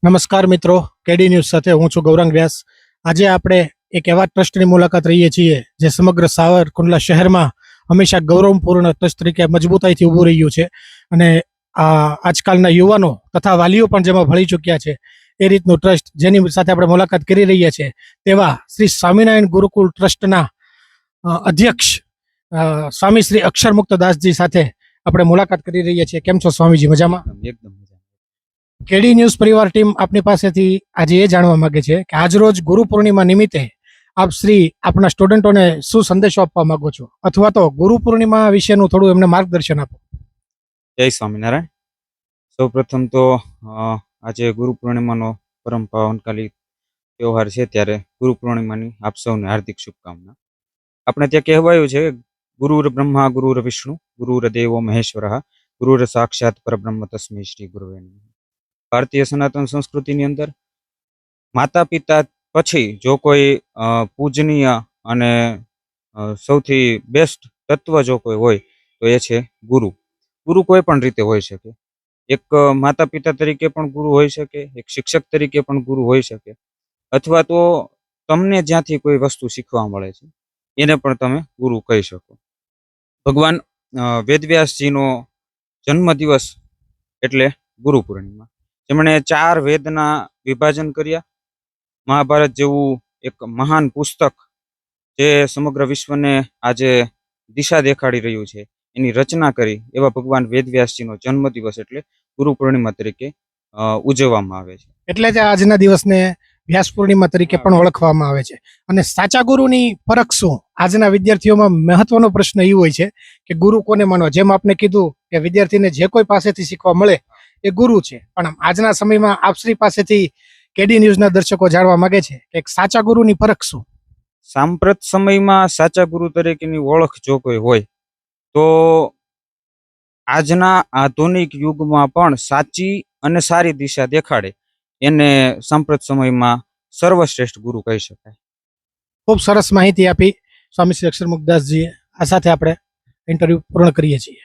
નમસ્કાર મિત્રો, કેડી ન્યૂઝ સાથે હું છું ગૌરાંગ વ્યાસ. આજે આપણે એક એવા ટ્રસ્ટની મુલાકાત રહીએ છીએ જે સમગ્ર સાવરકુંડલા શહેરમાં હંમેશા ગૌરવપૂર્ણ ટ્રસ્ટ તરીકે મજબૂતાઈથી ઊભું રહ્યું છે અને આજકાલના યુવાનો તથા વાલીઓ પણ જેમાં ભળી ચૂક્યા છે એ રીતનું ટ્રસ્ટ જેની સાથે આપણે મુલાકાત કરી રહ્યા છીએ તેવા શ્રી સ્વામિનારાયણ ગુરુકુળ ટ્રસ્ટના અધ્યક્ષ સ્વામી શ્રી અક્ષરમુક્ત દાસજી સાથે આપણે મુલાકાત કરી રહ્યા છીએ. કેમ છો સ્વામીજી? મજામાં? એકદમ મજા. કેડી ન્યૂઝ પરિવાર ટીમ આપની પાસેથી આજે એ જાણવા માંગે છે કે આજરોજ ગુરુ પૂર્ણિમા નિમિત્તે આપ શ્રી આપના સ્ટુડન્ટોને શું સંદેશો આપવા માંગો છો, અથવા તો ગુરુ પૂર્ણિમા વિશેનું થોડું એમને માર્ગદર્શન આપો. જય સ્વામિનારાયણ. સૌ પ્રથમ તો આજે ગુરુ પૂર્ણિમાનો પરમ પાવનકાલી તહેવાર છે, ત્યારે ગુરુ પૂર્ણિમાની આપ સૌને હાર્દિક શુભકામના. આપણે ત્યાં કહેવાયું છે ગુરુર બ્રહ્મા ગુરુર વિષ્ણુ ગુરુર દેવો મહેશ્વર ગુરુર સાક્ષાત પરબ્રહ્મ તસ્મૈ શ્રી ગુરુવે નમઃ. ભારતીય સનાતન સંસ્કૃતિની અંદર માતા પિતા પછી જો કોઈ પૂજનીય અને સૌથી બેસ્ટ તત્વ જો કોઈ હોય તો એ છે ગુરુ. ગુરુ કોઈ પણ રીતે હોઈ શકે. એક માતા પિતા તરીકે પણ ગુરુ હોઈ શકે, એક શિક્ષક તરીકે પણ ગુરુ હોઈ શકે, અથવા તો તમને જ્યાંથી કોઈ વસ્તુ શીખવા મળે છે એને પણ તમે ગુરુ કહી શકો. ભગવાન વેદવ્યાસજીનો જન્મદિવસ એટલે ગુરુ પૂર્ણિમા. જેમણે 4 વેદના વિભાજન કર્યા, મહાભારત જેવું એક મહાન પુસ્તક જે સમગ્ર વિશ્વને આજે દિશા દેખાડી રહ્યું છે એની રચના કરી એવા ભગવાન વેદવ્યાસજીનો જન્મદિવસ એટલે ગુરુ પૂર્ણિમા તરીકે ઉજવવામાં આવે છે. એટલે જ આજના દિવસને વ્યાસ પૂર્ણિમા તરીકે પણ ઓળખવામાં આવે છે. અને સાચા ગુરુની પરખ શું? આજના વિદ્યાર્થીઓમાં મહત્વનો પ્રશ્ન એ હોય છે કે ગુરુ કોને માનવા. જેમ આપને કીધું કે વિદ્યાર્થીને જે કોઈ પાસેથી શીખવા મળે એ ગુરુ છે, પણ આજના સમયમાં આપશ્રી પાસેથી કેડી ન્યૂઝના દર્શકો જાણવા માંગે છે કે સાચા ગુરુની પરખ શું? સાંપ્રત સમયમાં સાચા ગુરુ તરીકેની ઓળખ જો કોઈ હોય તો આજના આધુનિક યુગમાં પણ સાચી અને સારી દિશા દેખાડે એને સાંપ્રત સમયમાં સર્વશ્રેષ્ઠ ગુરુ કહી શકાય. ખૂબ સરસ માહિતી આપી સ્વામી શ્રી અક્ષરમુક્ત દાસજીએ. આ સાથે આપણે ઇન્ટરવ્યુ પૂર્ણ કરીએ છીએ.